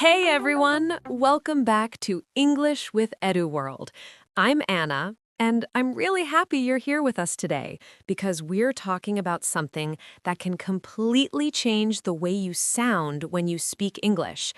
Hey everyone! Welcome back to English with EduWorld. I'm Anna, and I'm really happy you're here with us today because we're talking about something that can completely change the way you sound when you speak English.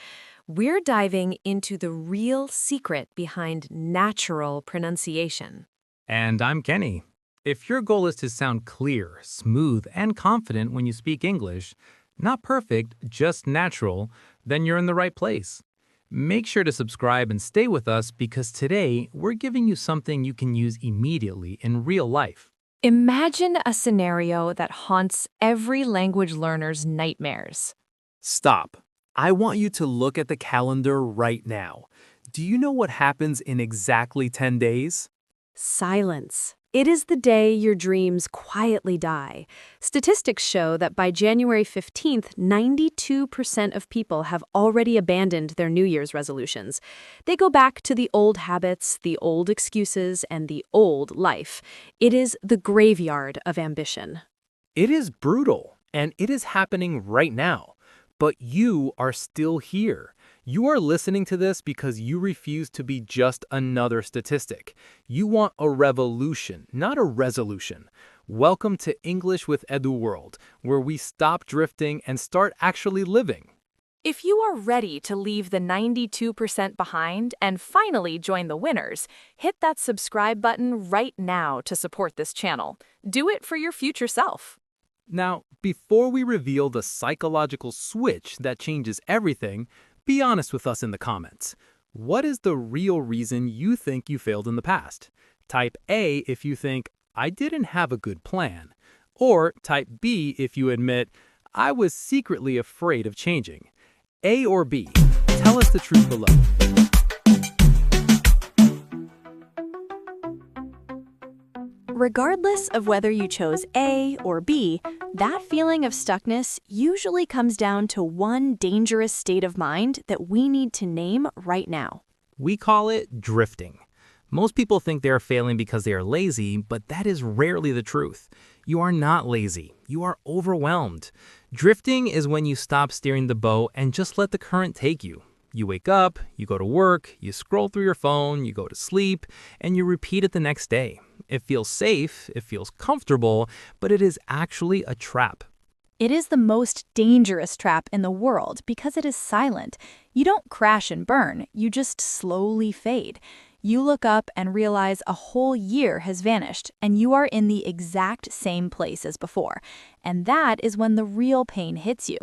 We're diving into the real secret behind natural pronunciation. And I'm Kenny. If your goal is to sound clear, smooth, and confident when you speak English, not perfect, just natural, then you're in the right place. Make sure to subscribe and stay with us because today we're giving you something you can use immediately in real life. Imagine a scenario that haunts every language learner's nightmares. Stop. I want you to look at the calendar right now. Do you know what happens in exactly 10 days? Silence. It is the day your dreams quietly die. Statistics show that by January 15th, 92% of people have already abandoned their New Year's resolutions. They go back to the old habits, the old excuses, and the old life. It is the graveyard of ambition. It is brutal, and it is happening right now. But you are still here. You are listening to this because you refuse to be just another statistic. You want a revolution, not a resolution. Welcome to English with EduWorld, where we stop drifting and start actually living. If you are ready to leave the 92% behind and finally join the winners, hit that subscribe button right now to support this channel. Do it for your future self. Now, before we reveal the psychological switch that changes everything, be honest with us in the comments. What is the real reason you think you failed in the past? Type A if you think, I didn't have a good plan. Or type B if you admit, I was secretly afraid of changing. A or B? Tell us the truth below. Regardless of whether you chose A or B, that feeling of stuckness usually comes down to one dangerous state of mind that we need to name right now. We call it drifting. Most people think they are failing because they are lazy, but that is rarely the truth. You are not lazy. You are overwhelmed. Drifting is when you stop steering the boat and just let the current take you. You wake up, you go to work, you scroll through your phone, you go to sleep, and you repeat it the next day. It feels safe, it feels comfortable, but it is actually a trap. It is the most dangerous trap in the world because it is silent. You don't crash and burn, you just slowly fade. You look up and realize a whole year has vanished and you are in the exact same place as before. And that is when the real pain hits you.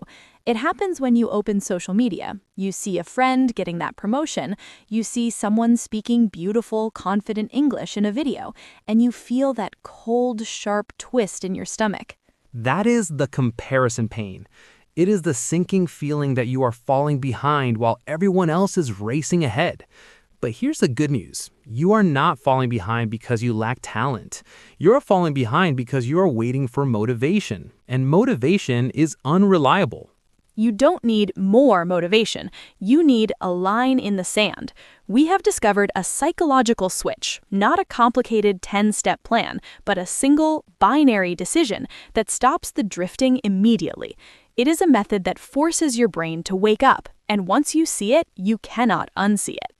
It happens when you open social media. You see a friend getting that promotion, you see someone speaking beautiful, confident English in a video, and you feel that cold, sharp twist in your stomach. That is the comparison pain. It is the sinking feeling that you are falling behind while everyone else is racing ahead. But here's the good news. You are not falling behind because you lack talent. You're falling behind because you are waiting for motivation, and motivation is unreliable. You don't need more motivation. You need a line in the sand. We have discovered a psychological switch, not a complicated 10-step plan, but a single binary decision that stops the drifting immediately. It is a method that forces your brain to wake up, and once you see it, you cannot unsee it.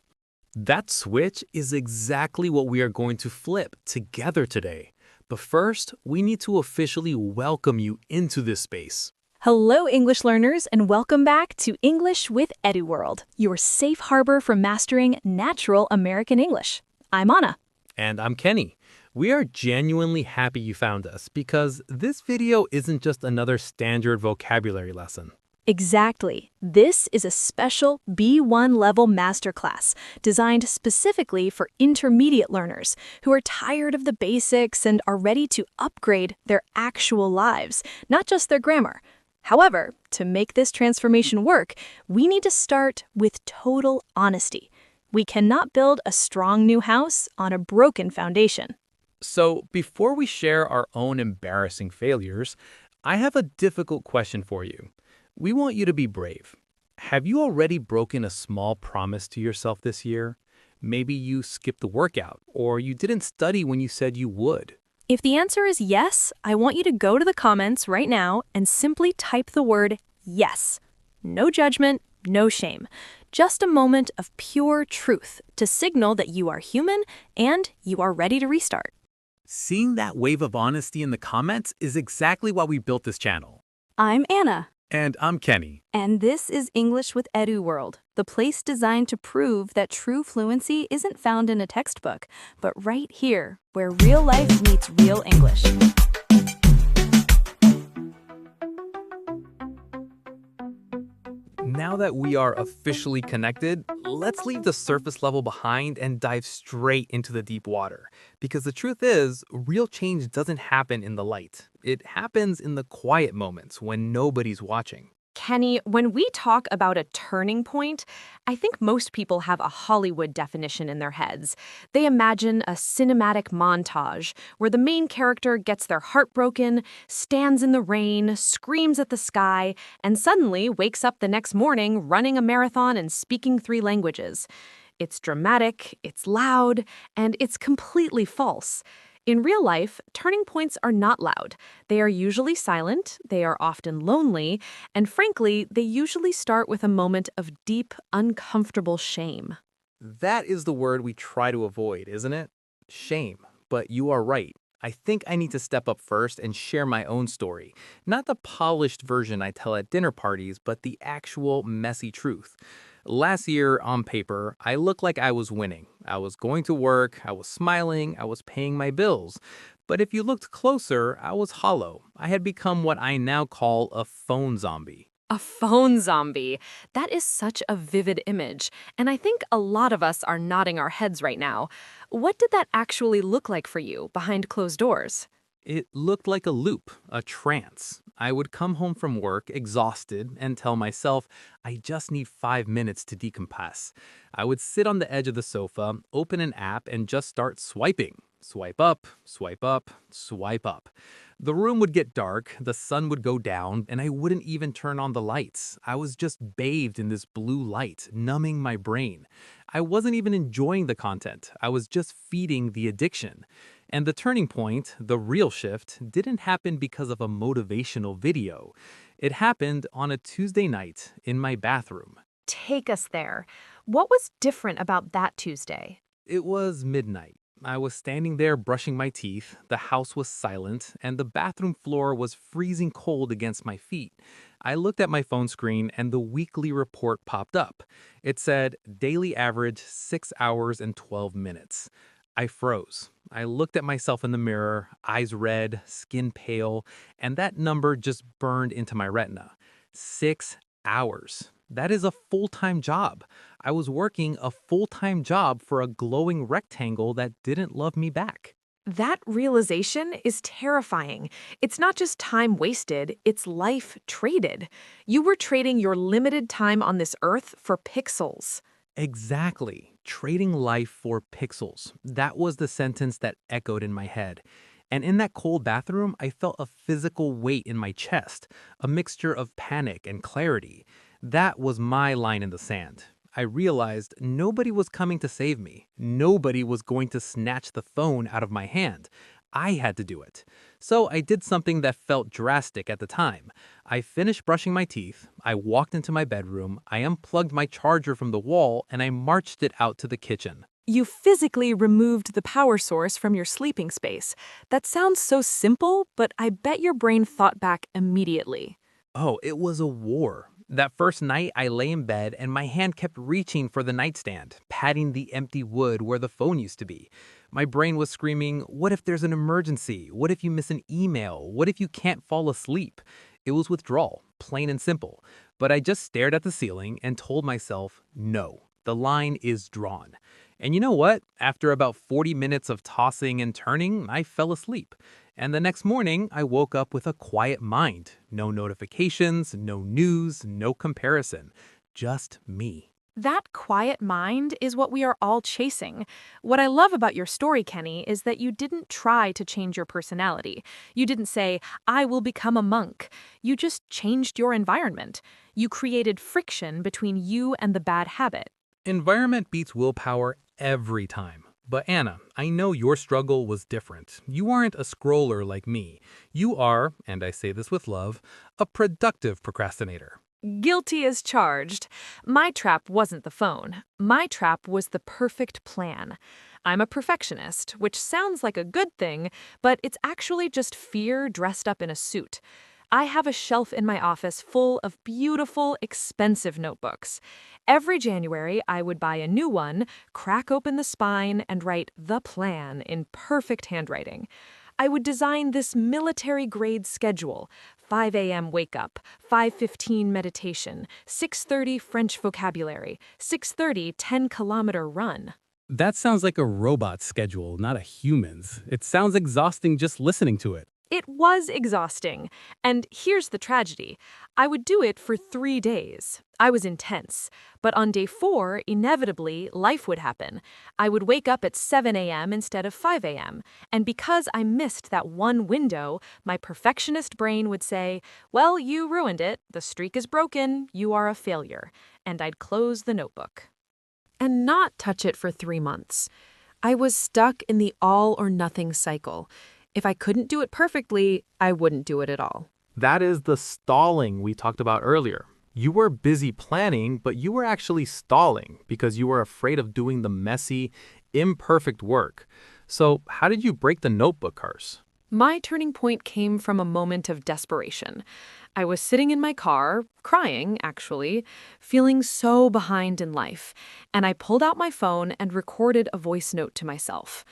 That switch is exactly what we are going to flip together today. But first, we need to officially welcome you into this space. Hello, English learners, and welcome back to English with EduWorld, your safe harbor for mastering natural American English. I'm Anna. And I'm Kenny. We are genuinely happy you found us because this video isn't just another standard vocabulary lesson. Exactly. This is a special B1-Level Masterclass designed specifically for intermediate learners who are tired of the basics and are ready to upgrade their actual lives, not just their grammar. However, to make this transformation work, we need to start with total honesty. We cannot build a strong new house on a broken foundation. So, before we share our own embarrassing failures, I have a difficult question for you. We want you to be brave. Have you already broken a small promise to yourself this year? Maybe you skipped the workout, or you didn't study when you said you would. If the answer is yes, I want you to go to the comments right now and simply type the word yes. No judgment, no shame. Just a moment of pure truth to signal that you are human and you are ready to restart. Seeing that wave of honesty in the comments is exactly why we built this channel. I'm Anna, And I'm Kenny. and this is English with EduWorld, the place designed to prove that true fluency isn't found in a textbook, but right here, where real life meets real English. Now that we are officially connected, let's leave the surface level behind and dive straight into the deep water. Because the truth is, real change doesn't happen in the light. It happens in the quiet moments when nobody's watching. Kenny, when we talk about a turning point, I think most people have a Hollywood definition in their heads. They imagine a cinematic montage where the main character gets their heart broken, stands in the rain, screams at the sky, and suddenly wakes up the next morning running a marathon and speaking 3 languages. It's dramatic, it's loud, and it's completely false. In real life, turning points are not loud. They are usually silent, they are often lonely, and frankly, they usually start with a moment of deep, uncomfortable shame. That is the word we try to avoid, isn't it? Shame. But you are right. I think I need to step up first and share my own story. Not the polished version I tell at dinner parties, but the actual messy truth. Last year, on paper, I looked like I was winning. I was going to work, I was smiling, I was paying my bills. But if you looked closer, I was hollow. I had become what I now call a phone zombie. A phone zombie. That is such a vivid image, and I think a lot of us are nodding our heads right now. What did that actually look like for you behind closed doors? It looked like a loop, a trance. I would come home from work exhausted and tell myself, I just need 5 minutes to decompress. I would sit on the edge of the sofa, open an app, and just start swiping. Swipe up, swipe up, swipe up. The room would get dark, the sun would go down, and I wouldn't even turn on the lights. I was just bathed in this blue light, numbing my brain. I wasn't even enjoying the content. I was just feeding the addiction. And the turning point, the real shift, didn't happen because of a motivational video. It happened on a Tuesday night in my bathroom. Take us there. What was different about that Tuesday? It was midnight. I was standing there brushing my teeth, the house was silent, and the bathroom floor was freezing cold against my feet. I looked at my phone screen and the weekly report popped up. It said, daily average 6 hours and 12 minutes. I froze. I looked at myself in the mirror, eyes red, skin pale, and that number just burned into my retina. 6 hours. That is a full-time job. I was working a full-time job for a glowing rectangle that didn't love me back. That realization is terrifying. It's not just time wasted, it's life traded. You were trading your limited time on this earth for pixels. Exactly. Trading life for pixels. That was the sentence that echoed in my head. And in that cold bathroom, I felt a physical weight in my chest, a mixture of panic and clarity. That was my line in the sand. I realized nobody was coming to save me. Nobody was going to snatch the phone out of my hand. I had to do it. So I did something that felt drastic at the time. I finished brushing my teeth, I walked into my bedroom, I unplugged my charger from the wall, and I marched it out to the kitchen. You physically removed the power source from your sleeping space. That sounds so simple, but I bet your brain thought back immediately. Oh, it was a war. That first night, I lay in bed and my hand kept reaching for the nightstand, patting the empty wood where the phone used to be. My brain was screaming, what if there's an emergency? What if you miss an email? What if you can't fall asleep? It was withdrawal, plain and simple. But I just stared at the ceiling and told myself, no, the line is drawn. And you know what? After about 40 minutes of tossing and turning, I fell asleep. And the next morning, I woke up with a quiet mind. No notifications, no news, no comparison. Just me. That quiet mind is what we are all chasing. What I love about your story, Kenny, is that you didn't try to change your personality. You didn't say, I will become a monk. You just changed your environment. You created friction between you and the bad habit. Environment beats willpower every time. But Anna, I know your struggle was different. You aren't a scroller like me. You are, and I say this with love, a productive procrastinator. Guilty as charged. My trap wasn't the phone. My trap was the perfect plan. I'm a perfectionist, which sounds like a good thing, but it's actually just fear dressed up in a suit. I have a shelf in my office full of beautiful, expensive notebooks. Every January, I would buy a new one, crack open the spine, and write the plan in perfect handwriting. I would design this military-grade schedule: 5 a.m. wake-up, 5:15 meditation, 6:30 French vocabulary, 6:30 10-kilometer run. That sounds like a robot schedule, not a human's. It sounds exhausting just listening to it. It was exhausting. And here's the tragedy. I would do it for 3 days. I was intense. But on day 4, inevitably, life would happen. I would wake up at 7 a.m. instead of 5 a.m. And because I missed that one window, my perfectionist brain would say, "Well, you ruined it. The streak is broken. You are a failure." And I'd close the notebook. And not touch it for 3 months. I was stuck in the all-or-nothing cycle. If I couldn't do it perfectly, I wouldn't do it at all. That is the stalling we talked about earlier. You were busy planning, but you were actually stalling because you were afraid of doing the messy, imperfect work. So how did you break the notebook curse? My turning point came from a moment of desperation. I was sitting in my car, crying, actually, feeling so behind in life, and I pulled out my phone and recorded a voice note to myself.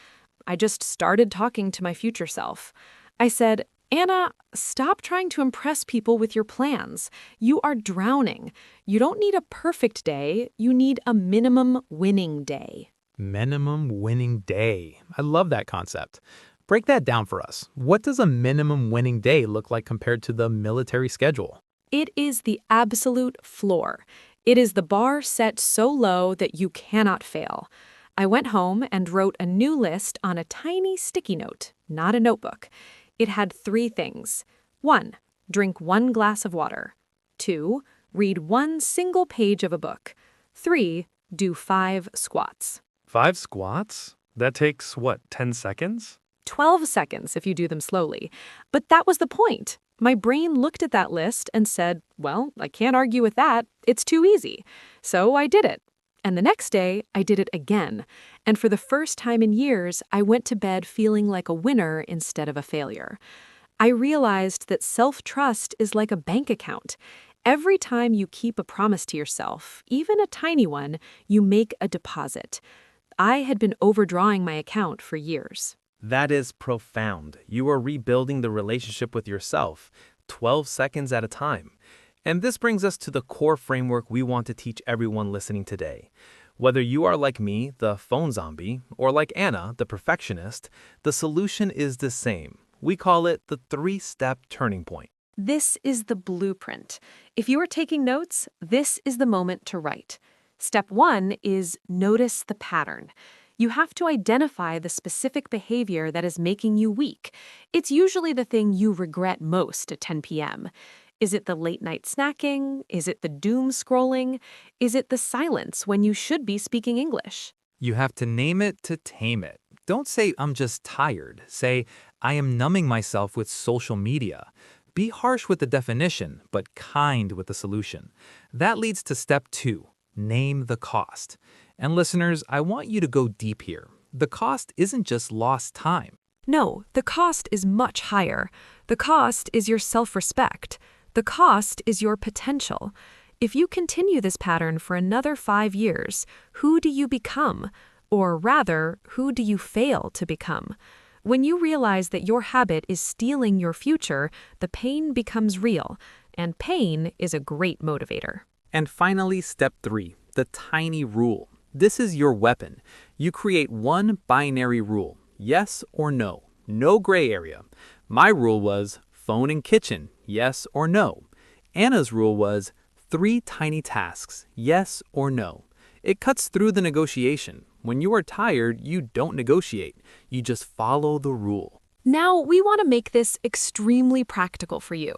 I just started talking to my future self. I said, "Anna, stop trying to impress people with your plans. You are drowning. You don't need a perfect day. You need a minimum winning day." Minimum winning day. I love that concept. Break that down for us. What does a minimum winning day look like compared to the military schedule? It is the absolute floor. It is the bar set so low that you cannot fail. I went home and wrote a new list on a tiny sticky note, not a notebook. It had 3 things. 1, drink 1 glass of water. 2, read 1 single page of a book. 3, do 5 squats. 5 squats? That takes, what, 10 seconds? 12 seconds if you do them slowly. But that was the point. My brain looked at that list and said, "Well, I can't argue with that. It's too easy." So I did it. And the next day, I did it again. And for the first time in years, I went to bed feeling like a winner instead of a failure. I realized that self-trust is like a bank account. Every time you keep a promise to yourself, even a tiny one, you make a deposit. I had been overdrawing my account for years. That is profound. You are rebuilding the relationship with yourself, 12 seconds at a time. And this brings us to the core framework we want to teach everyone listening today. Whether you are like me, the phone zombie, or like Anna, the perfectionist, the solution is the same. We call it the 3-step turning point. This is the blueprint. If you are taking notes, this is the moment to write. Step 1 is notice the pattern. You have to identify the specific behavior that is making you weak. It's usually the thing you regret most at 10 p.m. Is it the late-night snacking? Is it the doom scrolling? Is it the silence when you should be speaking English? You have to name it to tame it. Don't say, "I'm just tired." Say, "I am numbing myself with social media." Be harsh with the definition, but kind with the solution. That leads to step 2, name the cost. And listeners, I want you to go deep here. The cost isn't just lost time. No, the cost is much higher. The cost is your self-respect. The cost is your potential. If you continue this pattern for another 5 years, who do you become? Or rather, who do you fail to become? When you realize that your habit is stealing your future, the pain becomes real, and pain is a great motivator. And finally, step 3, the tiny rule. This is your weapon. You create one binary rule, yes or no, no gray area. My rule was phone and kitchen, yes or no. Anna's rule was 3 tiny tasks, yes or no. It cuts through the negotiation. When you are tired, you don't negotiate. You just follow the rule. Now, we want to make this extremely practical for you.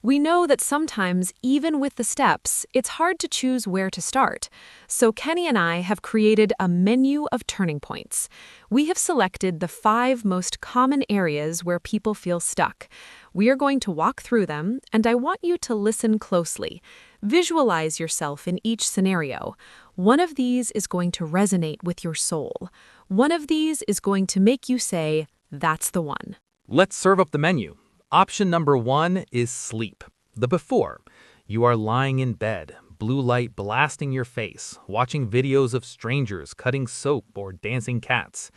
We know that sometimes, even with the steps, it's hard to choose where to start. So Kenny and I have created a menu of turning points. We have selected the 5 most common areas where people feel stuck. We are going to walk through them, and I want you to listen closely. Visualize yourself in each scenario. One of these is going to resonate with your soul. One of these is going to make you say, "That's the one." Let's serve up the menu. Option number 1 is sleep. The before. You are lying in bed, blue light blasting your face, watching videos of strangers cutting soap or dancing cats.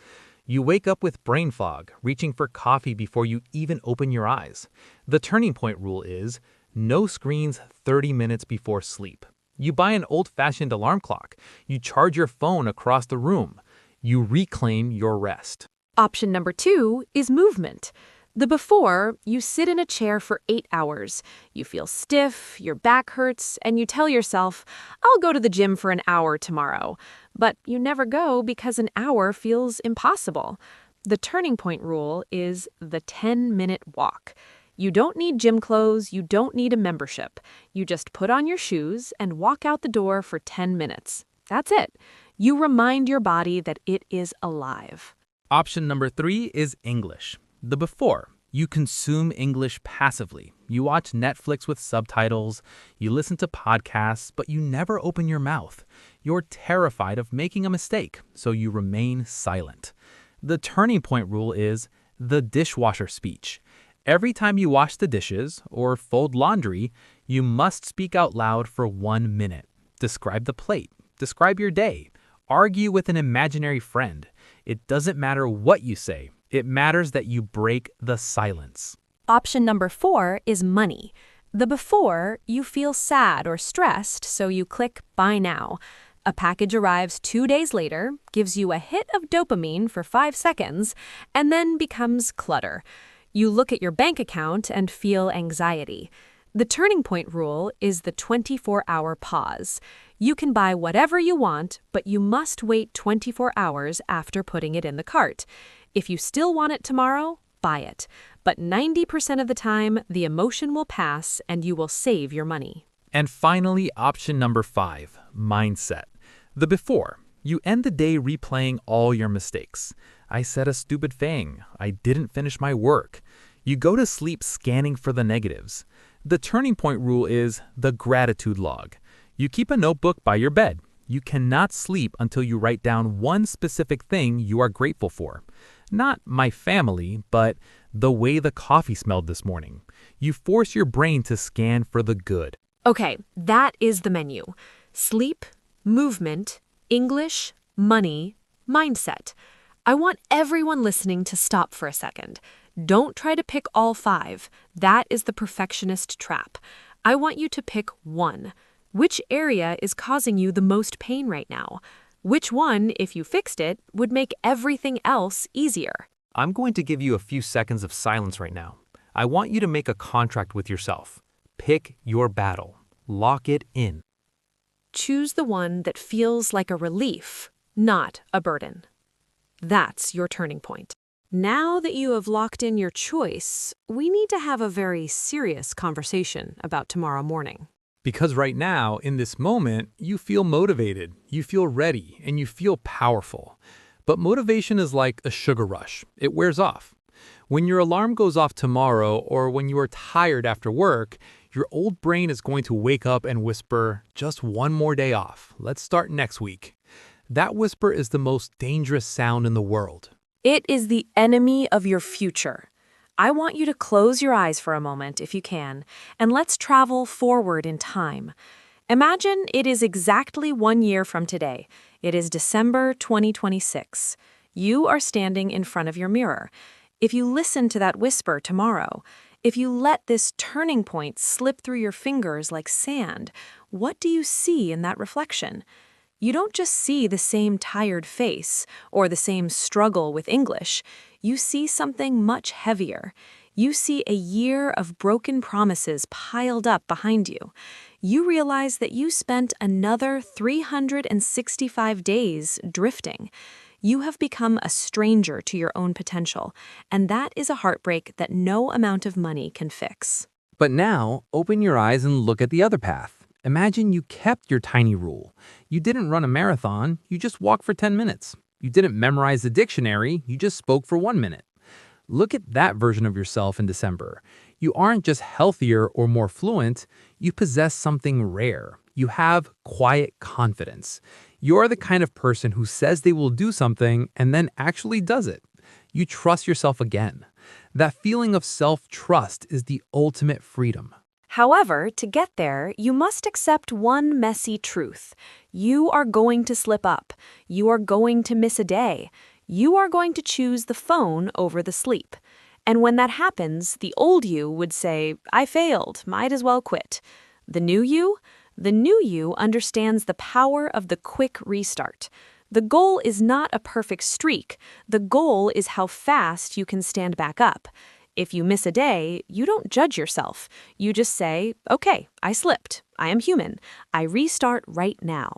You wake up with brain fog, reaching for coffee before you even open your eyes. The turning point rule is no screens 30 minutes before sleep. You buy an old-fashioned alarm clock. You charge your phone across the room. You reclaim your rest. Option number 2 is movement. The before, you sit in a chair for 8 hours. You feel stiff, your back hurts, and you tell yourself, "I'll go to the gym for an hour tomorrow." But you never go because an hour feels impossible. The turning point rule is the 10-minute walk. You don't need gym clothes, you don't need a membership. You just put on your shoes and walk out the door for 10 minutes. That's it. You remind your body that it is alive. Option number 3 is English. The before. You consume English passively. You watch Netflix with subtitles, you listen to podcasts, but you never open your mouth. You're terrified of making a mistake, so you remain silent. The turning point rule is the dishwasher speech. Every time you wash the dishes or fold laundry, you must speak out loud for 1 minute. Describe the plate. Describe your day. Argue with an imaginary friend. It doesn't matter what you say. It matters that you break the silence. Option number 4 is money. The before, you feel sad or stressed, so you click Buy Now. A package arrives 2 days later, gives you a hit of dopamine for 5 seconds, and then becomes clutter. You look at your bank account and feel anxiety. The turning point rule is the 24-hour pause. You can buy whatever you want, but you must wait 24 hours after putting it in the cart. If you still want it tomorrow, buy it. But 90% of the time, the emotion will pass and you will save your money. And finally, option number 5, mindset. The before. You end the day replaying all your mistakes. I said a stupid thing. I didn't finish my work. You go to sleep scanning for the negatives. The turning point rule is the gratitude log. You keep a notebook by your bed. You cannot sleep until you write down one specific thing you are grateful for. Not my family, but the way the coffee smelled this morning. You force your brain to scan for the good. Okay, that is the menu. Sleep, movement, English, money, mindset. I want everyone listening to stop for a second. Don't try to pick all 5. That is the perfectionist trap. I want you to pick one. Which area is causing you the most pain right now? Which one, if you fixed it, would make everything else easier? I'm going to give you a few seconds of silence right now. I want you to make a contract with yourself. Pick your battle. Lock it in. Choose the one that feels like a relief, not a burden. That's your turning point. Now that you have locked in your choice, we need to have a very serious conversation about tomorrow morning. Because right now, in this moment, you feel motivated, you feel ready, and you feel powerful. But motivation is like a sugar rush. It wears off. When your alarm goes off tomorrow or when you are tired after work, your old brain is going to wake up and whisper, "Just one more day off. Let's start next week." That whisper is the most dangerous sound in the world. It is the enemy of your future. I want you to close your eyes for a moment, if you can, and let's travel forward in time. Imagine it is exactly 1 year from today. It is December 2026. You are standing in front of your mirror. If you listen to that whisper tomorrow, if you let this turning point slip through your fingers like sand, what do you see in that reflection? You don't just see the same tired face or the same struggle with English. You see something much heavier. You see a year of broken promises piled up behind you. You realize that you spent another 365 days drifting. You have become a stranger to your own potential, and that is a heartbreak that no amount of money can fix. But now, open your eyes and look at the other path. Imagine you kept your tiny rule. You didn't run a marathon, you just walked for 10 minutes. You didn't memorize the dictionary, you just spoke for 1 minute. Look at that version of yourself in December. You aren't just healthier or more fluent, you possess something rare. You have quiet confidence. You're the kind of person who says they will do something and then actually does it. You trust yourself again. That feeling of self-trust is the ultimate freedom. However, to get there, you must accept one messy truth. You are going to slip up. You are going to miss a day. You are going to choose the phone over the sleep. And when that happens, the old you would say, I failed, might as well quit. The new you? The new you understands the power of the quick restart. The goal is not a perfect streak. The goal is how fast you can stand back up. If you miss a day, you don't judge yourself. You just say, okay, I slipped. I am human. I restart right now.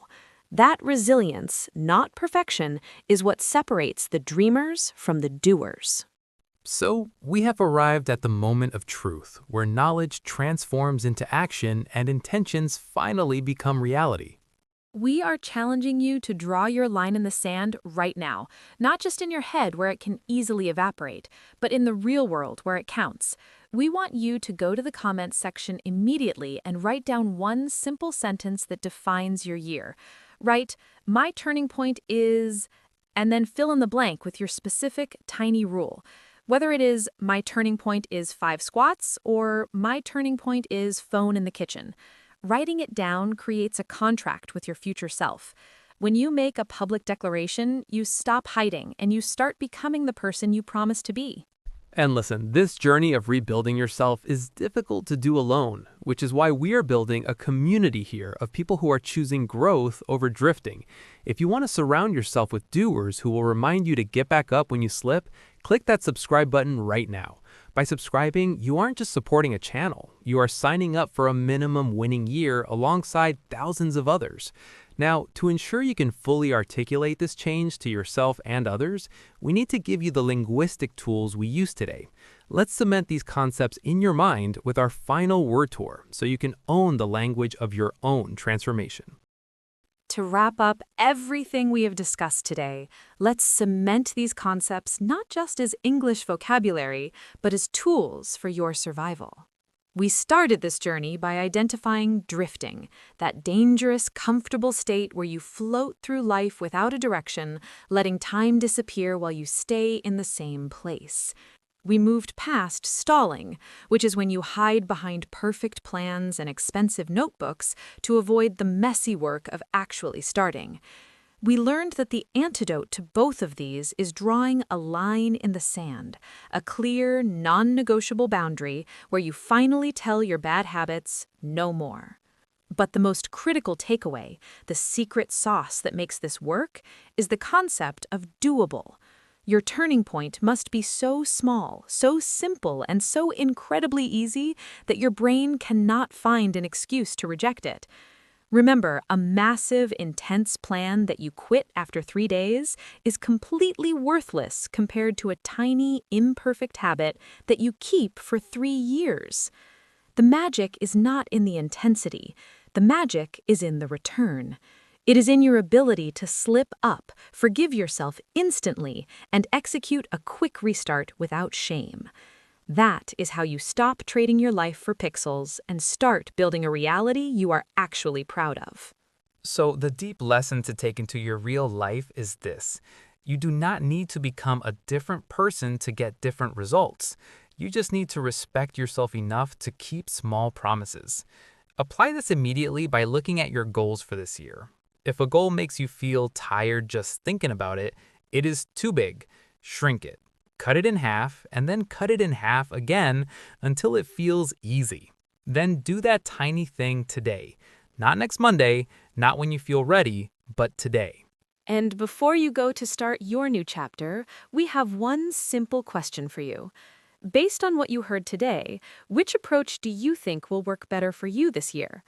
That resilience, not perfection, is what separates the dreamers from the doers. So, we have arrived at the moment of truth, where knowledge transforms into action and intentions finally become reality. We are challenging you to draw your line in the sand right now, not just in your head where it can easily evaporate, but in the real world where it counts. We want you to go to the comments section immediately and write down one simple sentence that defines your year. Write, my turning point is, and then fill in the blank with your specific tiny rule. Whether it is, my turning point is 5 squats, or my turning point is phone in the kitchen. Writing it down creates a contract with your future self. When you make a public declaration, you stop hiding and you start becoming the person you promised to be. And listen, this journey of rebuilding yourself is difficult to do alone, which is why we are building a community here of people who are choosing growth over drifting. If you want to surround yourself with doers who will remind you to get back up when you slip, click that subscribe button right now. By subscribing, you aren't just supporting a channel, you are signing up for a minimum winning year alongside thousands of others. Now, to ensure you can fully articulate this change to yourself and others, we need to give you the linguistic tools we use today. Let's cement these concepts in your mind with our final word tour so you can own the language of your own transformation. To wrap up everything we have discussed today, let's cement these concepts not just as English vocabulary, but as tools for your survival. We started this journey by identifying drifting, that dangerous, comfortable state where you float through life without a direction, letting time disappear while you stay in the same place. We moved past stalling, which is when you hide behind perfect plans and expensive notebooks to avoid the messy work of actually starting. We learned that the antidote to both of these is drawing a line in the sand, a clear, non-negotiable boundary where you finally tell your bad habits, no more. But the most critical takeaway, the secret sauce that makes this work, is the concept of doable. Your turning point must be so small, so simple, and so incredibly easy that your brain cannot find an excuse to reject it. Remember, a massive, intense plan that you quit after 3 days is completely worthless compared to a tiny, imperfect habit that you keep for 3 years. The magic is not in the intensity. The magic is in the return. It is in your ability to slip up, forgive yourself instantly, and execute a quick restart without shame. That is how you stop trading your life for pixels and start building a reality you are actually proud of. So, the deep lesson to take into your real life is this. You do not need to become a different person to get different results. You just need to respect yourself enough to keep small promises. Apply this immediately by looking at your goals for this year. If a goal makes you feel tired just thinking about it, it is too big. Shrink it. Cut it in half, and then cut it in half again until it feels easy. Then do that tiny thing today. Not next Monday, not when you feel ready, but today. And before you go to start your new chapter, we have one simple question for you. Based on what you heard today, which approach do you think will work better for you this year?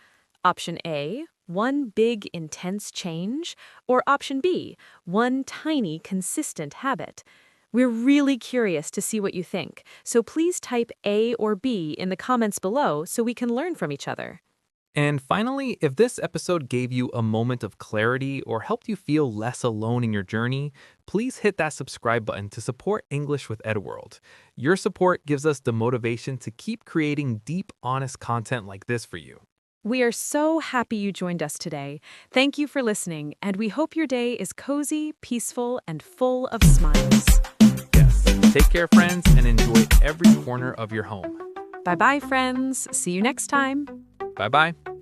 Option A, one big, intense change, or option B, one tiny, consistent habit? We're really curious to see what you think, so please type A or B in the comments below so we can learn from each other. And finally, if this episode gave you a moment of clarity or helped you feel less alone in your journey, please hit that subscribe button to support English with EduWorld. Your support gives us the motivation to keep creating deep, honest content like this for you. We are so happy you joined us today. Thank you for listening, and we hope your day is cozy, peaceful, and full of smiles. Yes, take care, friends, and enjoy every corner of your home. Bye-bye, friends. See you next time. Bye-bye.